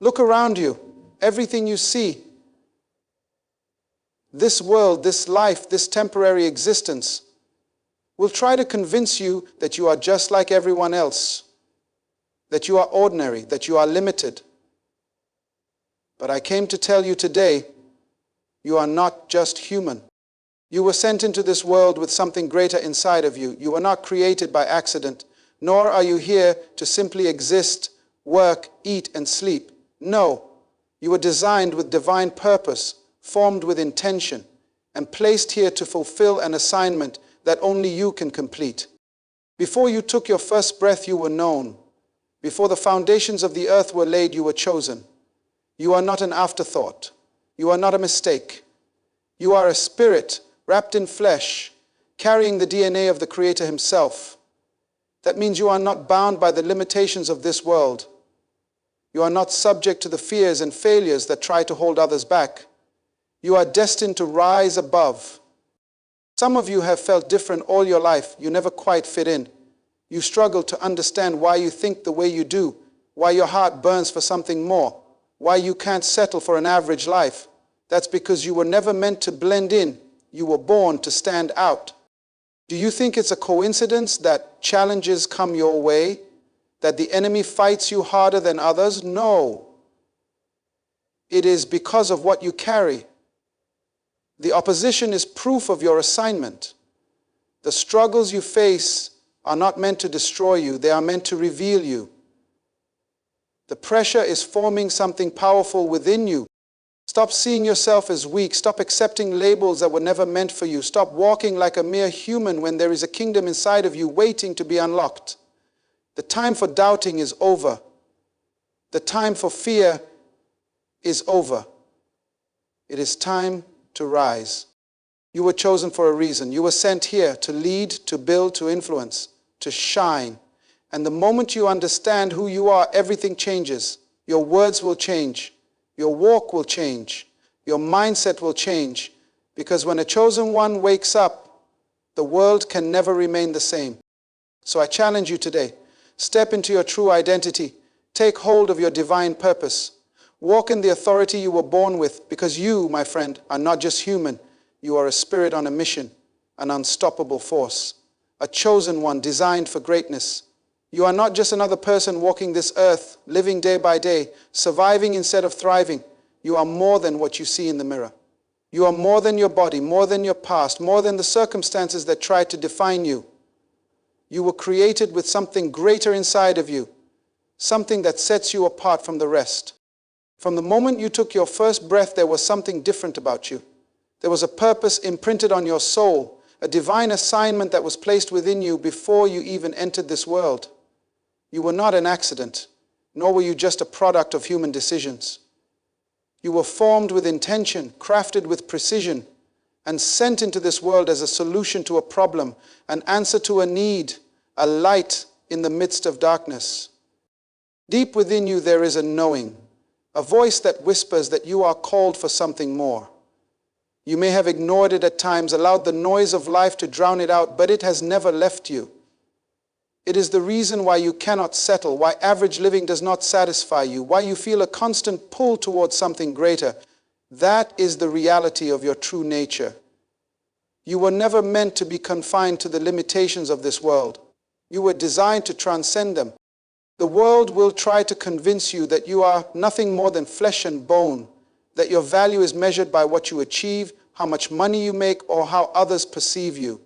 Look around you. Everything you see, this world, this life, this temporary existence, will try to convince you that you are just like everyone else, that you are ordinary, that you are limited. But I came to tell you today, you are not just human. You were sent into this world with something greater inside of you. You were not created by accident, nor are you here to simply exist, work, eat, and sleep. No, you were designed with divine purpose, formed with intention, and placed here to fulfill an assignment that only you can complete. Before you took your first breath, you were known. Before the foundations of the earth were laid, you were chosen. You are not an afterthought. You are not a mistake. You are a spirit wrapped in flesh, carrying the DNA of the Creator Himself. That means you are not bound by the limitations of this world. You are not subject to the fears and failures that try to hold others back. You are destined to rise above. Some of you have felt different all your life. You never quite fit in. You struggle to understand why you think the way you do, why your heart burns for something more, why you can't settle for an average life. That's because you were never meant to blend in. You were born to stand out. Do you think it's a coincidence that challenges come your way, that the enemy fights you harder than others? No. It is because of what you carry. The opposition is proof of your assignment. The struggles you face are not meant to destroy you. They are meant to reveal you. The pressure is forming something powerful within you. Stop seeing yourself as weak. Stop accepting labels that were never meant for you. Stop walking like a mere human when there is a kingdom inside of you waiting to be unlocked. The time for doubting is over. The time for fear is over. It is time to rise. You were chosen for a reason. You were sent here to lead, to build, to influence, to shine. And the moment you understand who you are, everything changes. Your words will change. Your walk will change. Your mindset will change. Because when a chosen one wakes up, the world can never remain the same. So I challenge you today. Step into your true identity. Take hold of your divine purpose. Walk in the authority you were born with, because you, my friend, are not just human. You are a spirit on a mission, an unstoppable force, a chosen one designed for greatness. You are not just another person walking this earth, living day by day, surviving instead of thriving. You are more than what you see in the mirror. You are more than your body, more than your past, more than the circumstances that try to define you. You were created with something greater inside of you, something that sets you apart from the rest. From the moment you took your first breath, there was something different about you. There was a purpose imprinted on your soul, a divine assignment that was placed within you before you even entered this world. You were not an accident, nor were you just a product of human decisions. You were formed with intention, crafted with precision, and sent into this world as a solution to a problem, an answer to a need, a light in the midst of darkness. Deep within you there is a knowing, a voice that whispers that you are called for something more. You may have ignored it at times, allowed the noise of life to drown it out, but it has never left you. It is the reason why you cannot settle, why average living does not satisfy you, why you feel a constant pull towards something greater. That is the reality of your true nature. You were never meant to be confined to the limitations of this world. You were designed to transcend them. The world will try to convince you that you are nothing more than flesh and bone, that your value is measured by what you achieve, how much money you make, or how others perceive you.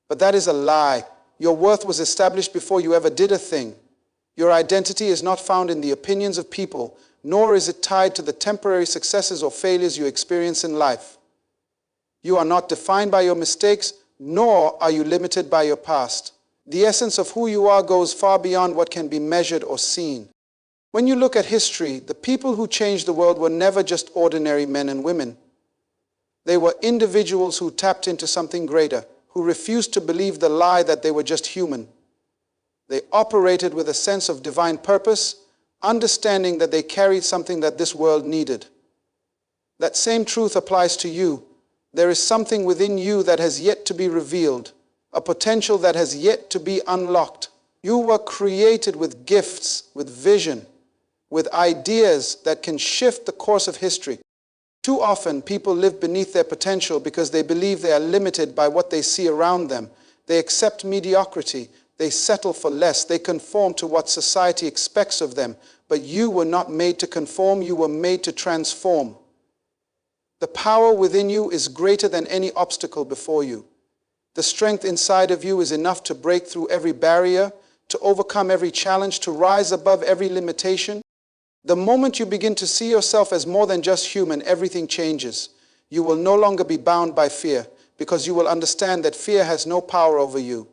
But that is a lie. Your worth was established before you ever did a thing. Your identity is not found in the opinions of people, nor is it tied to the temporary successes or failures you experience in life. You are not defined by your mistakes, nor are you limited by your past. The essence of who you are goes far beyond what can be measured or seen. When you look at history, the people who changed the world were never just ordinary men and women. They were individuals who tapped into something greater, who refused to believe the lie that they were just human. They operated with a sense of divine purpose, understanding that they carried something that this world needed. That same truth applies to you. There is something within you that has yet to be revealed, a potential that has yet to be unlocked. You were created with gifts, with vision, with ideas that can shift the course of history. Too often, people live beneath their potential because they believe they are limited by what they see around them. They accept mediocrity. They settle for less. They conform to what society expects of them. But you were not made to conform. You were made to transform. The power within you is greater than any obstacle before you. The strength inside of you is enough to break through every barrier, to overcome every challenge, to rise above every limitation. The moment you begin to see yourself as more than just human, everything changes. You will no longer be bound by fear, because you will understand that fear has no power over you.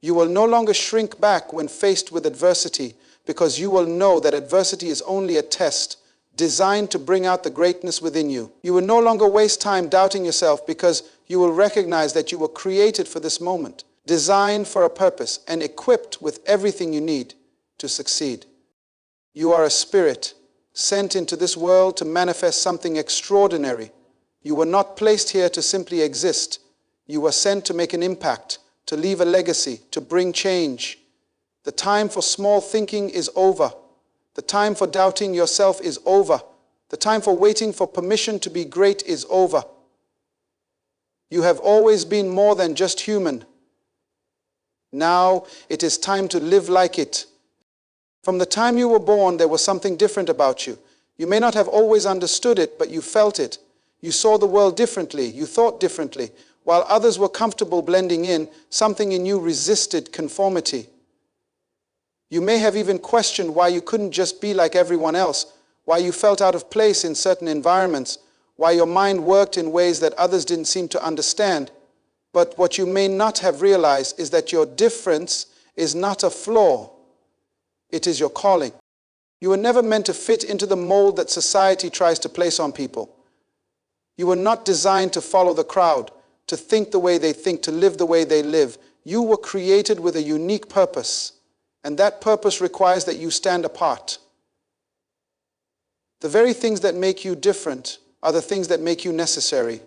You will no longer shrink back when faced with adversity, because you will know that adversity is only a test designed to bring out the greatness within you. You will no longer waste time doubting yourself, because you will recognize that you were created for this moment, designed for a purpose, and equipped with everything you need to succeed. You are a spirit sent into this world to manifest something extraordinary. You were not placed here to simply exist. You were sent to make an impact, to leave a legacy, to bring change. The time for small thinking is over. The time for doubting yourself is over. The time for waiting for permission to be great is over. You have always been more than just human. Now it is time to live like it. From the time you were born, there was something different about you. You may not have always understood it, but you felt it. You saw the world differently. You thought differently. While others were comfortable blending in, something in you resisted conformity. You may have even questioned why you couldn't just be like everyone else, why you felt out of place in certain environments, why your mind worked in ways that others didn't seem to understand. But what you may not have realized is that your difference is not a flaw. It is your calling. You were never meant to fit into the mold that society tries to place on people. You were not designed to follow the crowd, to think the way they think, to live the way they live. You were created with a unique purpose, and that purpose requires that you stand apart. The very things that make you different are the things that make you necessary.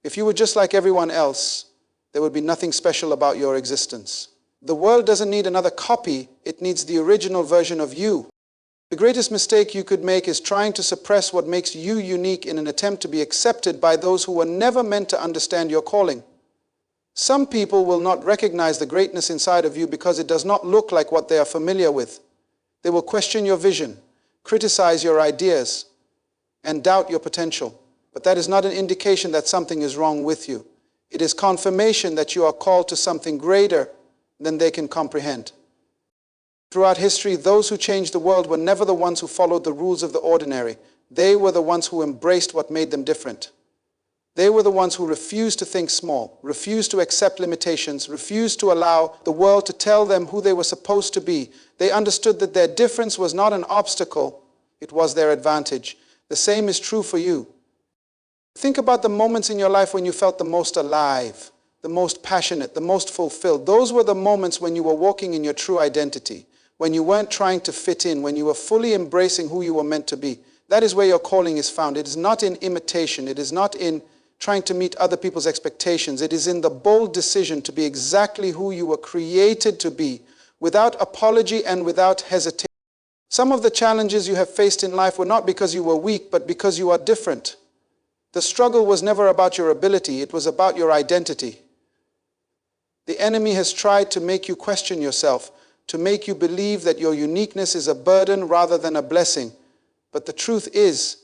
If you were just like everyone else, there would be nothing special about your existence. The world doesn't need another copy, it needs the original version of you. The greatest mistake you could make is trying to suppress what makes you unique in an attempt to be accepted by those who were never meant to understand your calling. Some people will not recognize the greatness inside of you because it does not look like what they are familiar with. They will question your vision, criticize your ideas, and doubt your potential. But that is not an indication that something is wrong with you. It is confirmation that you are called to something greater than they can comprehend. Throughout history, those who changed the world were never the ones who followed the rules of the ordinary. They were the ones who embraced what made them different. They were the ones who refused to think small, refused to accept limitations, refused to allow the world to tell them who they were supposed to be. They understood that their difference was not an obstacle, it was their advantage. The same is true for you. Think about the moments in your life when you felt the most alive, the most passionate, the most fulfilled. Those were the moments when you were walking in your true identity, when you weren't trying to fit in, when you were fully embracing who you were meant to be. That is where your calling is found. It is not in imitation. It is not in trying to meet other people's expectations. It is in the bold decision to be exactly who you were created to be, without apology and without hesitation. Some of the challenges you have faced in life were not because you were weak, but because you are different. The struggle was never about your ability. It was about your identity. The enemy has tried to make you question yourself, to make you believe that your uniqueness is a burden rather than a blessing. But the truth is,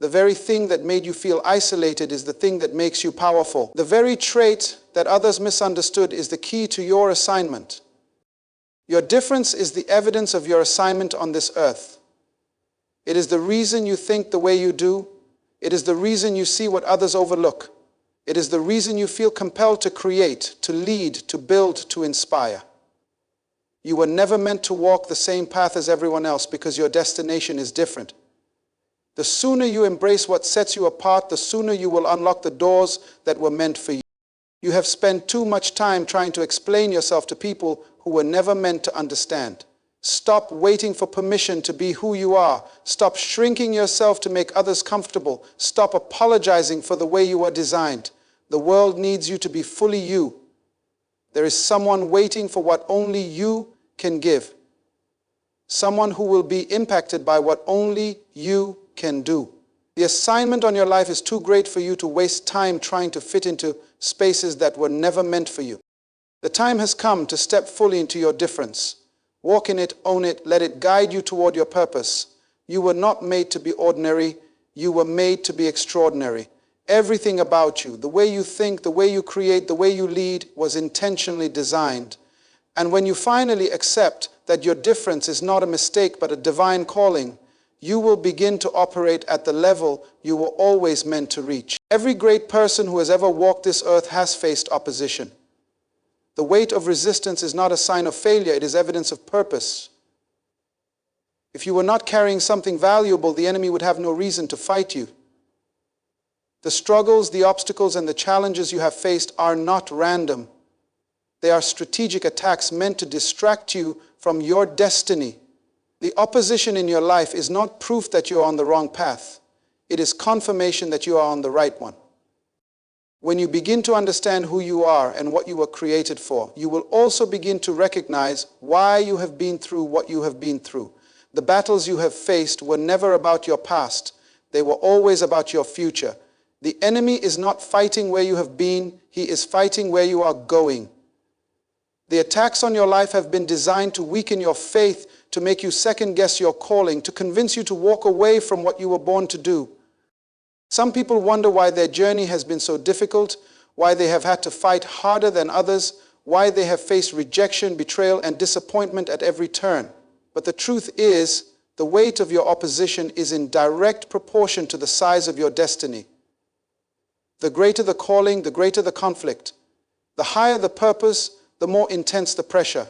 the very thing that made you feel isolated is the thing that makes you powerful. The very trait that others misunderstood is the key to your assignment. Your difference is the evidence of your assignment on this earth. It is the reason you think the way you do. It is the reason you see what others overlook. It is the reason you feel compelled to create, to lead, to build, to inspire. You were never meant to walk the same path as everyone else because your destination is different. The sooner you embrace what sets you apart, the sooner you will unlock the doors that were meant for you. You have spent too much time trying to explain yourself to people who were never meant to understand. Stop waiting for permission to be who you are. Stop shrinking yourself to make others comfortable. Stop apologizing for the way you are designed. The world needs you to be fully you. There is someone waiting for what only you can give. someone who will be impacted by what only you can do. The assignment on your life is too great for you to waste time trying to fit into spaces that were never meant for you. The time has come to step fully into your difference. Walk in it, own it, let it guide you toward your purpose. You were not made to be ordinary, you were made to be extraordinary. Everything about you, the way you think, the way you create, the way you lead, was intentionally designed. And when you finally accept that your difference is not a mistake but a divine calling, you will begin to operate at the level you were always meant to reach. Every great person who has ever walked this earth has faced opposition. The weight of resistance is not a sign of failure, it is evidence of purpose. If you were not carrying something valuable, the enemy would have no reason to fight you. The struggles, the obstacles, and the challenges you have faced are not random. They are strategic attacks meant to distract you from your destiny. The opposition in your life is not proof that you are on the wrong path. It is confirmation that you are on the right one. When you begin to understand who you are and what you were created for, you will also begin to recognize why you have been through what you have been through. The battles you have faced were never about your past. They were always about your future. The enemy is not fighting where you have been. He is fighting where you are going. The attacks on your life have been designed to weaken your faith, to make you second-guess your calling, to convince you to walk away from what you were born to do. Some people wonder why their journey has been so difficult, why they have had to fight harder than others, why they have faced rejection, betrayal, and disappointment at every turn. But the truth is, the weight of your opposition is in direct proportion to the size of your destiny. The greater the calling, the greater the conflict. The higher the purpose, the more intense the pressure.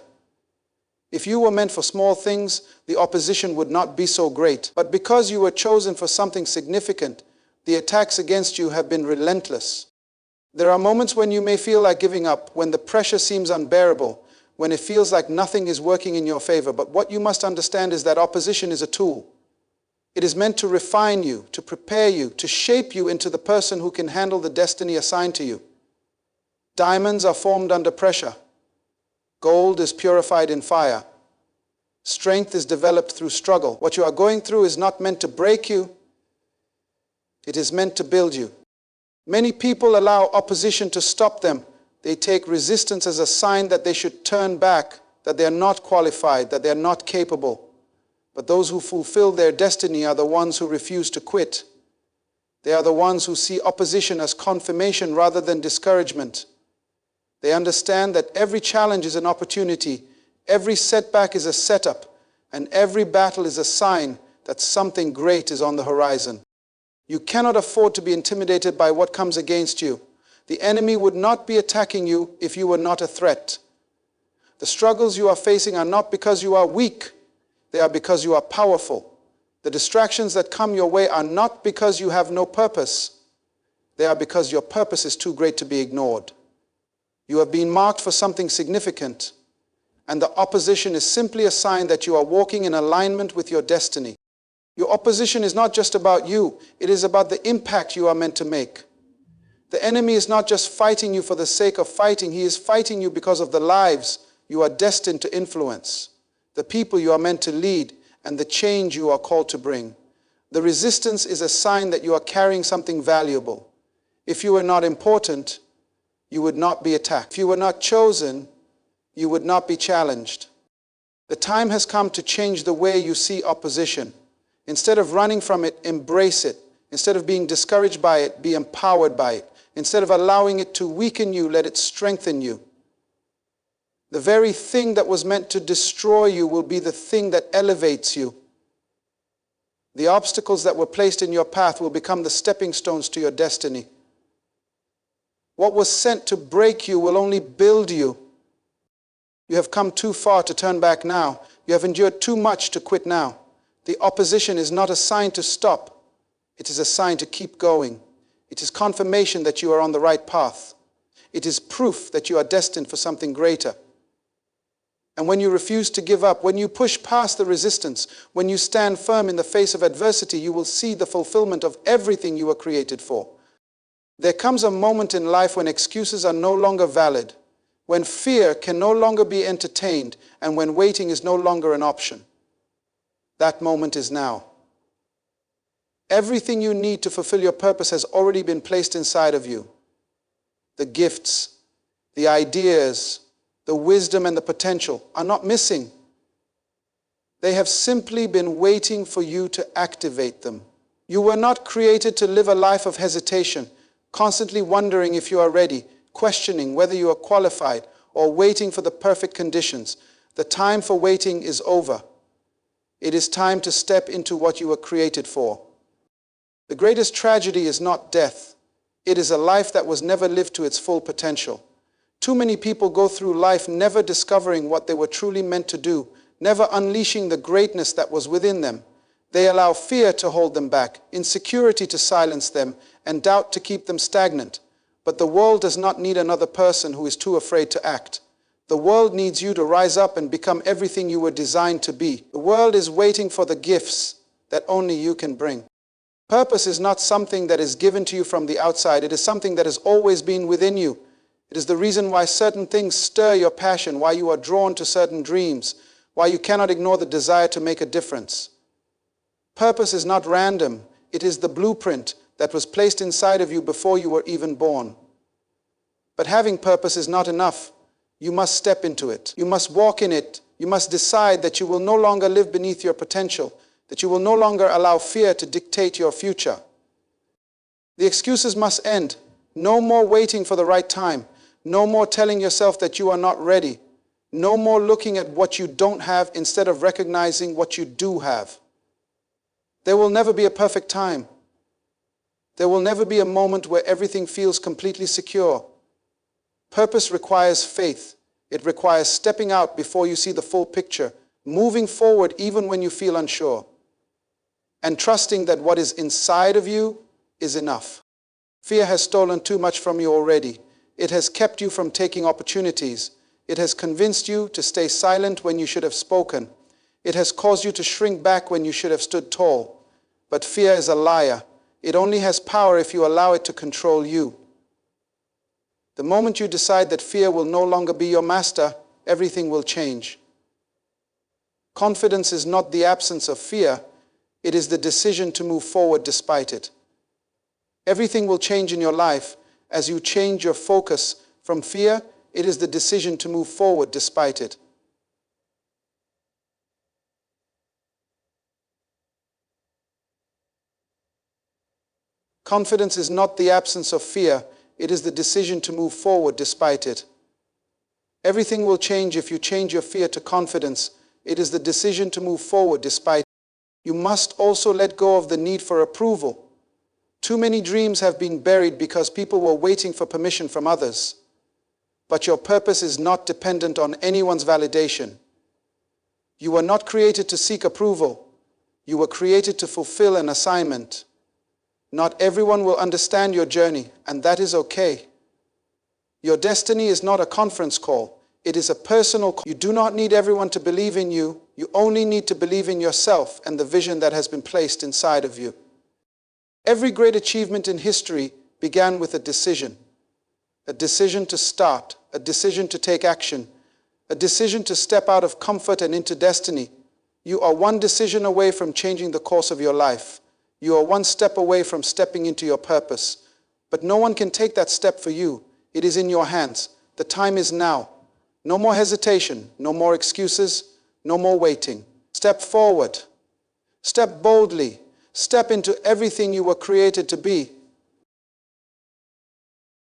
If you were meant for small things, the opposition would not be so great. But because you were chosen for something significant, the attacks against you have been relentless. There are moments when you may feel like giving up, when the pressure seems unbearable, when it feels like nothing is working in your favor. But what you must understand is that opposition is a tool. It is meant to refine you, to prepare you, to shape you into the person who can handle the destiny assigned to you. Diamonds are formed under pressure. Gold is purified in fire. Strength is developed through struggle. What you are going through is not meant to break you. It is meant to build you. Many people allow opposition to stop them. They take resistance as a sign that they should turn back, that they are not qualified, that they are not capable. But those who fulfill their destiny are the ones who refuse to quit. They are the ones who see opposition as confirmation rather than discouragement. They understand that every challenge is an opportunity, every setback is a setup, and every battle is a sign that something great is on the horizon. You cannot afford to be intimidated by what comes against you. The enemy would not be attacking you if you were not a threat. The struggles you are facing are not because you are weak. They are because you are powerful. The distractions that come your way are not because you have no purpose. They are because your purpose is too great to be ignored. You have been marked for something significant, and the opposition is simply a sign that you are walking in alignment with your destiny. Your opposition is not just about you, it is about the impact you are meant to make. The enemy is not just fighting you for the sake of fighting, he is fighting you because of the lives you are destined to influence, the people you are meant to lead, and the change you are called to bring. The resistance is a sign that you are carrying something valuable. If you were not important, you would not be attacked. If you were not chosen, you would not be challenged. The time has come to change the way you see opposition. Instead of running from it, embrace it. Instead of being discouraged by it, be empowered by it. Instead of allowing it to weaken you, let it strengthen you. The very thing that was meant to destroy you will be the thing that elevates you. The obstacles that were placed in your path will become the stepping stones to your destiny. What was sent to break you will only build you. You have come too far to turn back now. You have endured too much to quit now. The opposition is not a sign to stop. It is a sign to keep going. It is confirmation that you are on the right path. It is proof that you are destined for something greater. And when you refuse to give up, when you push past the resistance, when you stand firm in the face of adversity, you will see the fulfillment of everything you were created for. There comes a moment in life when excuses are no longer valid, when fear can no longer be entertained, and when waiting is no longer an option. That moment is now. Everything you need to fulfill your purpose has already been placed inside of you. The gifts, the ideas, the wisdom and the potential are not missing. They have simply been waiting for you to activate them. You were not created to live a life of hesitation, constantly wondering if you are ready, questioning whether you are qualified, or waiting for the perfect conditions. The time for waiting is over. It is time to step into what you were created for. The greatest tragedy is not death. It is a life that was never lived to its full potential. Too many people go through life never discovering what they were truly meant to do, never unleashing the greatness that was within them. They allow fear to hold them back, insecurity to silence them, and doubt to keep them stagnant. But the world does not need another person who is too afraid to act. The world needs you to rise up and become everything you were designed to be. The world is waiting for the gifts that only you can bring. Purpose is not something that is given to you from the outside. It is something that has always been within you. It is the reason why certain things stir your passion, why you are drawn to certain dreams, why you cannot ignore the desire to make a difference. Purpose is not random. It is the blueprint that was placed inside of you before you were even born. But having purpose is not enough. You must step into it. You must walk in it. You must decide that you will no longer live beneath your potential, that you will no longer allow fear to dictate your future. The excuses must end. No more waiting for the right time. No more telling yourself that you are not ready. No more looking at what you don't have instead of recognizing what you do have. There will never be a perfect time. There will never be a moment where everything feels completely secure. Purpose requires faith. It requires stepping out before you see the full picture, moving forward even when you feel unsure, and trusting that what is inside of you is enough. Fear has stolen too much from you already. It has kept you from taking opportunities. It has convinced you to stay silent when you should have spoken. It has caused you to shrink back when you should have stood tall. But fear is a liar. It only has power if you allow it to control you. The moment you decide that fear will no longer be your master, everything will change. Confidence is not the absence of fear. It is the decision to move forward despite it. Everything will change in your life as you change your focus from fear. It is the decision to move forward despite it. Confidence is not the absence of fear. It is the decision to move forward despite it. Everything will change if you change your fear to confidence. It is the decision to move forward despite it. You must also let go of the need for approval. Too many dreams have been buried because people were waiting for permission from others. But your purpose is not dependent on anyone's validation. You were not created to seek approval. You were created to fulfill an assignment. Not everyone will understand your journey, and that is okay. Your destiny is not a conference call. It is a personal call. You do not need everyone to believe in you. You only need to believe in yourself and the vision that has been placed inside of you. Every great achievement in history began with a decision to start, a decision to take action, a decision to step out of comfort and into destiny. You are one decision away from changing the course of your life. You are one step away from stepping into your purpose. But no one can take that step for you. It is in your hands. The time is now. No more hesitation, no more excuses, no more waiting. Step forward. Step boldly. Step into everything you were created to be.